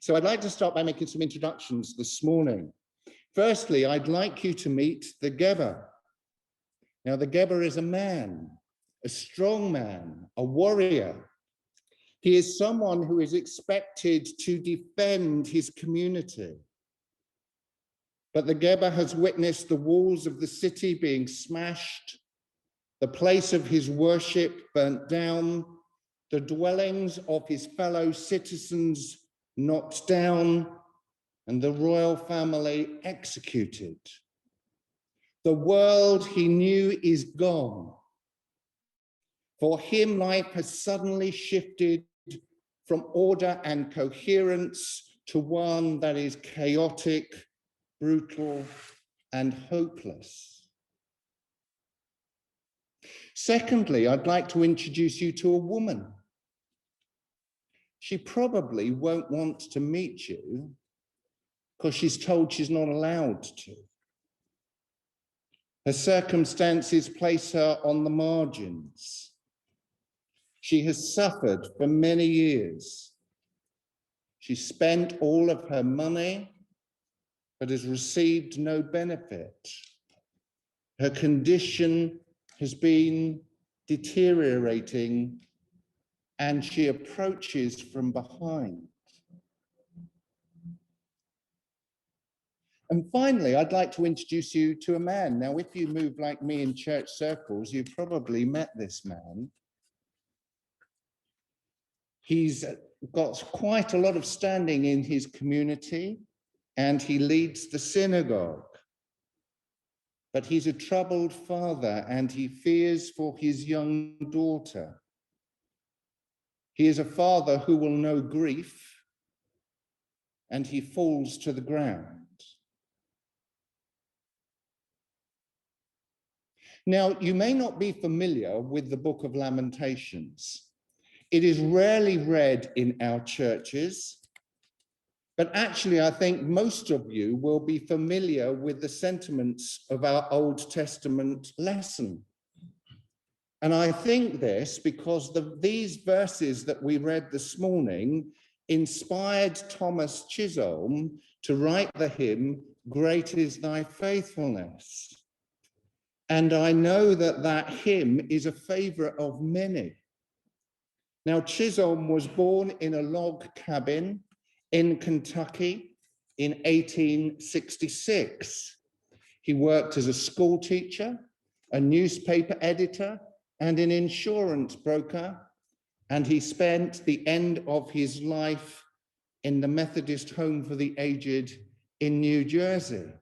So I'd like to start by making some introductions this morning. Firstly, I'd like you to meet the Geber. Now, the Geber is a man, a strong man, a warrior. He is someone who is expected to defend his community. But the Geber has witnessed the walls of the city being smashed, the place of his worship burnt down, the dwellings of his fellow citizens knocked down, and the royal family executed. The world he knew is gone. For him, life has suddenly shifted from order and coherence to one that is chaotic, brutal, and hopeless. Secondly, I'd like to introduce you to a woman. She probably won't want to meet you because she's told she's not allowed to. Her circumstances place her on the margins. She has suffered for many years. She spent all of her money, but has received no benefit. Her condition has been deteriorating, and she approaches from behind. And finally, I'd like to introduce you to a man. Now, if you move like me in church circles, you've probably met this man. He's got quite a lot of standing in his community, and he leads the synagogue. But he's a troubled father, and he fears for his young daughter. He is a father who will know grief, and he falls to the ground. Now, you may not be familiar with the book of Lamentations. It is rarely read in our churches, but actually I think most of you will be familiar with the sentiments of our Old Testament lesson. And I think this because these verses that we read this morning inspired Thomas Chisholm to write the hymn, "Great is Thy Faithfulness." And I know that that hymn is a favorite of many. Now, Chisholm was born in a log cabin in Kentucky in 1866. He worked as a school teacher, a newspaper editor, and an insurance broker, and he spent the end of his life in the Methodist Home for the Aged in New Jersey.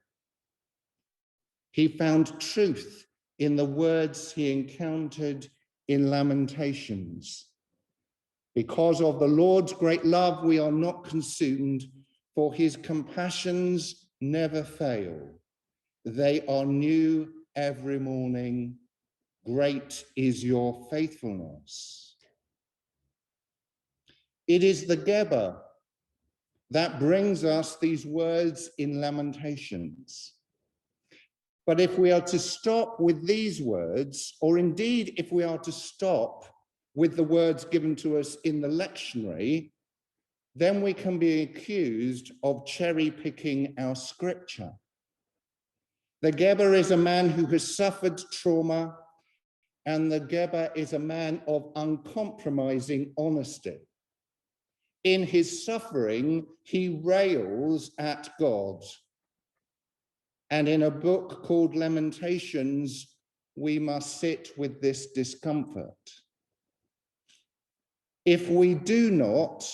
He found truth in the words he encountered in Lamentations. Because of the Lord's great love, we are not consumed, for his compassions never fail. They are new every morning. Great is your faithfulness. It is the Geber that brings us these words in Lamentations. But if we are to stop with these words, or indeed if we are to stop with the words given to us in the lectionary, then we can be accused of cherry-picking our scripture. The Geber is a man who has suffered trauma, and the Geber is a man of uncompromising honesty. In his suffering, he rails at God. And in a book called Lamentations, we must sit with this discomfort. If we do not,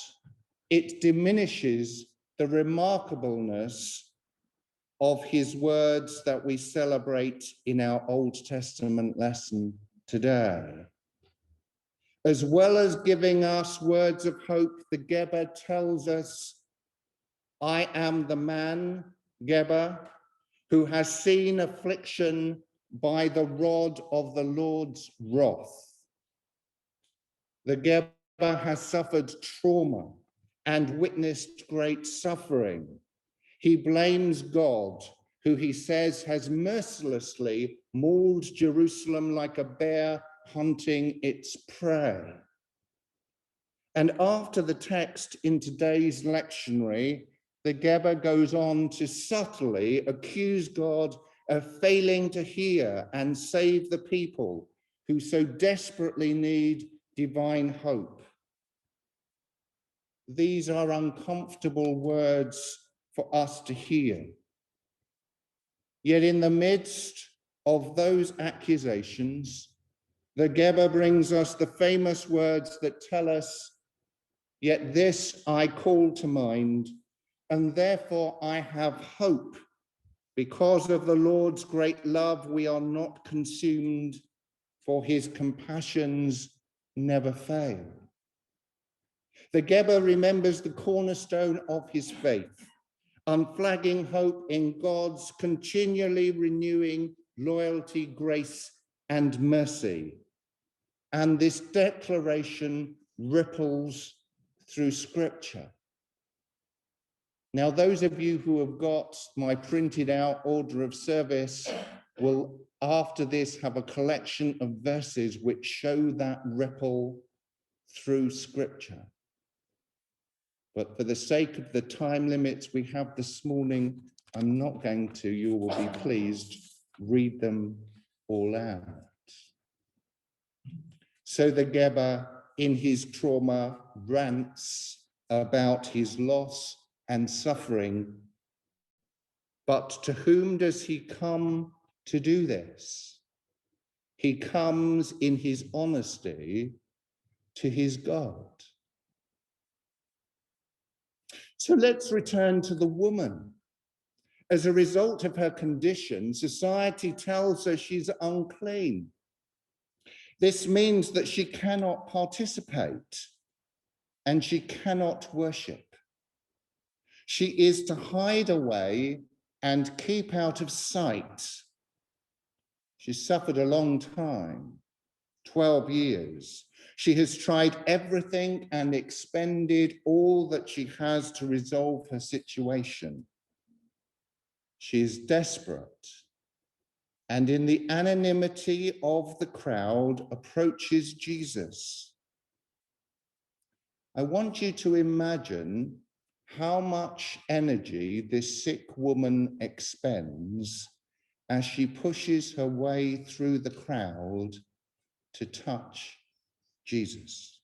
it diminishes the remarkableness of his words that we celebrate in our Old Testament lesson today. As well as giving us words of hope, the Geber tells us, I am the man, Geber, who has seen affliction by the rod of the Lord's wrath. The Geber has suffered trauma and witnessed great suffering. He blames God, who he says has mercilessly mauled Jerusalem like a bear hunting its prey. And after the text in today's lectionary, the Geber goes on to subtly accuse God of failing to hear and save the people who so desperately need divine hope. These are uncomfortable words for us to hear. Yet in the midst of those accusations, the Geber brings us the famous words that tell us, "Yet this I call to mind, and therefore I have hope. Because of the Lord's great love, we are not consumed, for his compassions never fail." The Geber remembers the cornerstone of his faith, unflagging hope in God's continually renewing loyalty, grace, and mercy. And this declaration ripples through Scripture. Now, those of you who have got my printed out order of service will, after this, have a collection of verses which show that ripple through Scripture. But for the sake of the time limits we have this morning, I'm not going to, you will be pleased, read them all out. So the Geber, in his trauma, rants about his loss and suffering. But to whom does he come to do this? He comes in his honesty to his God. So let's return to the woman. As a result of her condition, society tells her she's unclean. This means that she cannot participate and she cannot worship. She is to hide away and keep out of sight. She suffered a long time, 12 years. She has tried everything and expended all that she has to resolve her situation. She is desperate, and in the anonymity of the crowd approaches Jesus. I want you to imagine how much energy this sick woman expends as she pushes her way through the crowd to touch Jesus.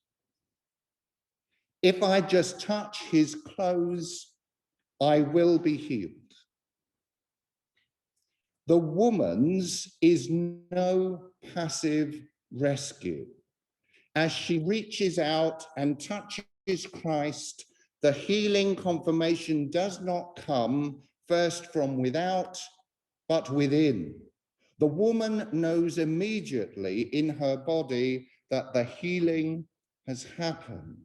If I just touch his clothes, I will be healed. The woman's is no passive rescue. As she reaches out and touches Christ, the healing confirmation does not come first from without, but within. The woman knows immediately in her body that the healing has happened.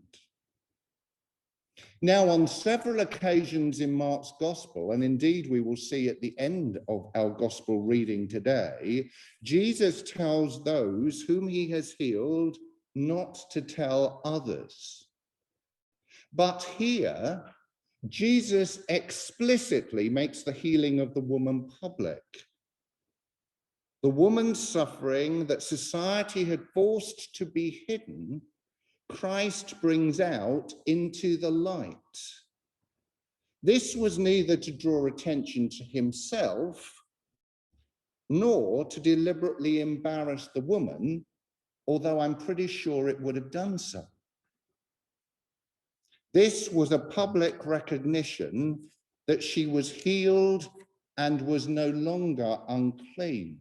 Now, on several occasions in Mark's gospel, and indeed we will see at the end of our gospel reading today, Jesus tells those whom he has healed not to tell others. But here, Jesus explicitly makes the healing of the woman public. The woman's suffering that society had forced to be hidden, Christ brings out into the light. This was neither to draw attention to himself, nor to deliberately embarrass the woman, although I'm pretty sure it would have done so. This was a public recognition that she was healed and was no longer unclean,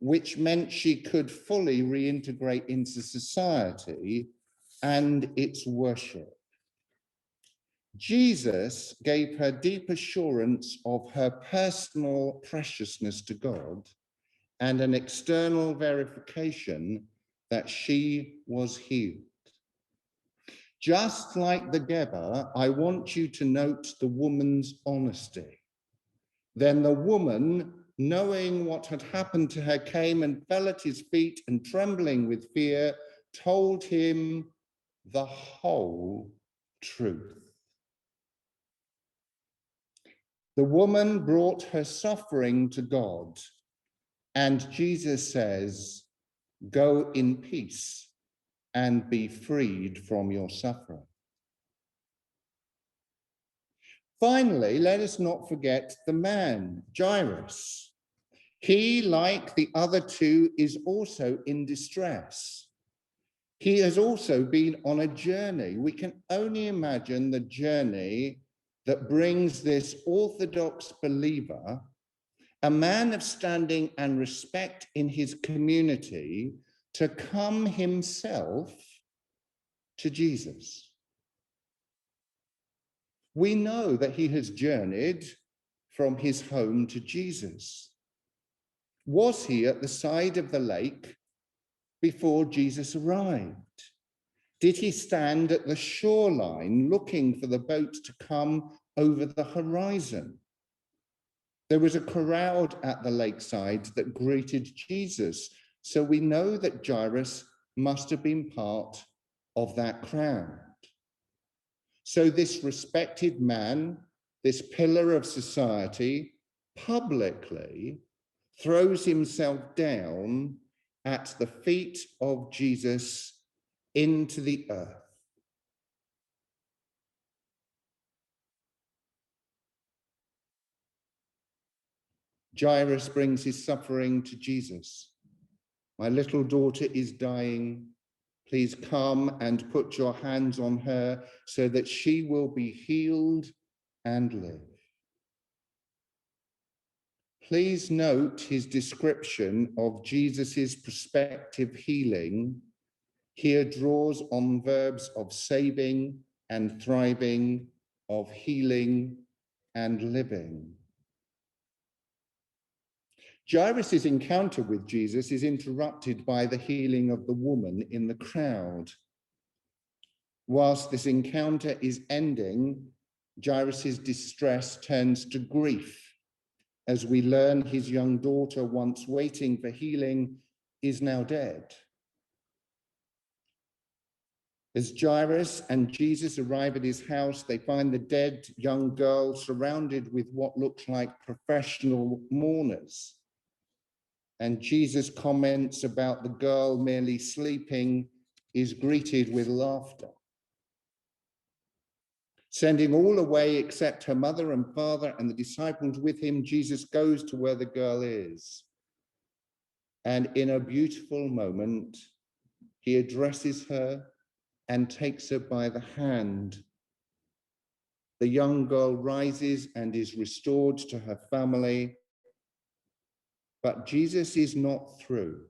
which meant she could fully reintegrate into society and its worship. Jesus gave her deep assurance of her personal preciousness to God and an external verification that she was healed. Just like the Geber, I want you to note the woman's honesty. Then the woman, knowing what had happened to her, came and fell at his feet and, trembling with fear, told him the whole truth. The woman brought her suffering to God, and Jesus says, "Go in peace. and be freed from your suffering. Finally, let us not forget the man, Jairus. He, like the other two, is also in distress. He has also been on a journey. We can only imagine the journey that brings this Orthodox believer, a man of standing and respect in his community, to come himself to Jesus. We know that he has journeyed from his home to Jesus. Was he at the side of the lake before Jesus arrived? Did he stand at the shoreline looking for the boat to come over the horizon? There was a crowd at the lakeside that greeted Jesus, so we know that Jairus must have been part of that crowd. So this respected man, this pillar of society, publicly throws himself down at the feet of Jesus into the earth. Jairus brings his suffering to Jesus. My little daughter is dying. Please come and put your hands on her so that she will be healed and live. Please note his description of Jesus's prospective healing. Here draws on verbs of saving and thriving, of healing and living. Jairus' encounter with Jesus is interrupted by the healing of the woman in the crowd. Whilst this encounter is ending, Jairus' distress turns to grief as we learn his young daughter, once waiting for healing, is now dead. As Jairus and Jesus arrive at his house, they find the dead young girl surrounded with what looks like professional mourners. And Jesus' comments about the girl merely sleeping is greeted with laughter. Sending all away except her mother and father and the disciples with him, Jesus goes to where the girl is. And in a beautiful moment, he addresses her and takes her by the hand. The young girl rises and is restored to her family. But Jesus is not through.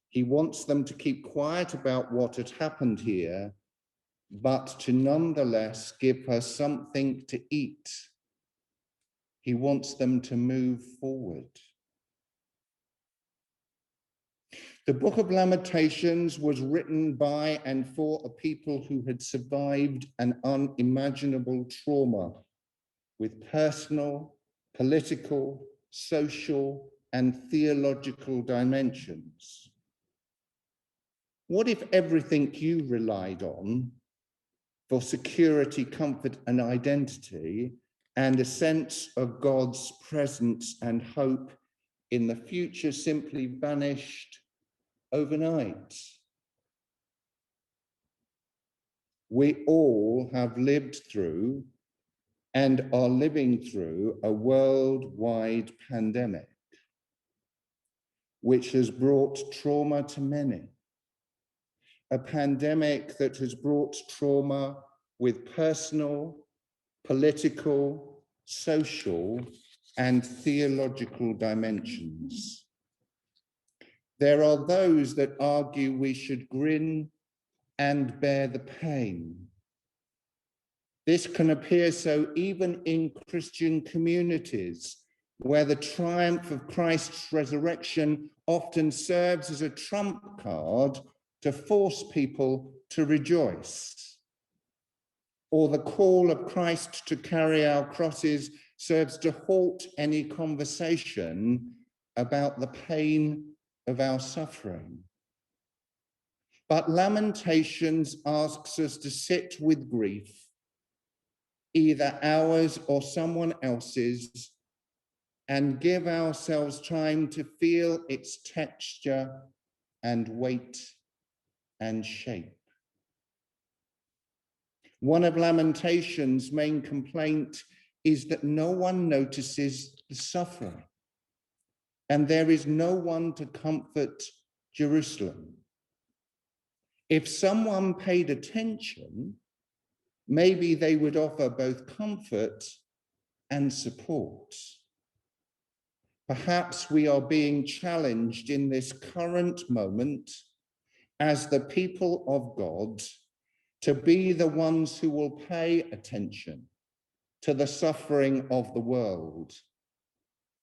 He wants them to keep quiet about what had happened here, but to nonetheless give her something to eat. He wants them to move forward. The book of Lamentations was written by and for a people who had survived an unimaginable trauma with personal, political, social, and theological dimensions. What if everything you relied on for security, comfort, and identity, and a sense of God's presence and hope in the future simply vanished overnight? We all have lived through and are living through a worldwide pandemic, which has brought trauma to many. A pandemic that has brought trauma with personal, political, social, and theological dimensions. There are those that argue we should grin and bear the pain. This can appear so even in Christian communities, where the triumph of Christ's resurrection often serves as a trump card to force people to rejoice. Or the call of Christ to carry our crosses serves to halt any conversation about the pain of our suffering. But Lamentations asks us to sit with grief, either ours or someone else's, and give ourselves time to feel its texture and weight and shape. One of Lamentations' main complaint is that no one notices the suffering, and there is no one to comfort Jerusalem. If someone paid attention, maybe they would offer both comfort and support. Perhaps we are being challenged in this current moment as the people of God to be the ones who will pay attention to the suffering of the world,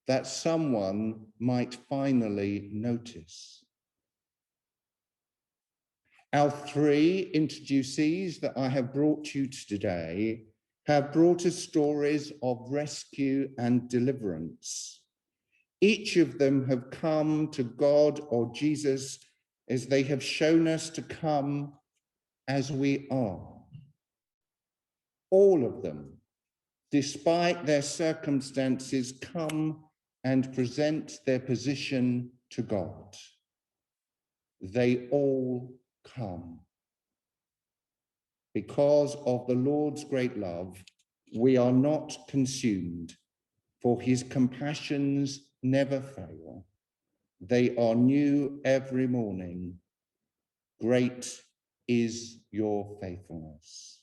that someone might finally notice. Our three introducees that I have brought you today have brought us stories of rescue and deliverance. Each of them have come to God or Jesus as they have shown us to come as we are. All of them, despite their circumstances, come and present their position to God. They all come. Because of the Lord's great love, we are not consumed, for his compassions never fail. They are new every morning. Great is your faithfulness.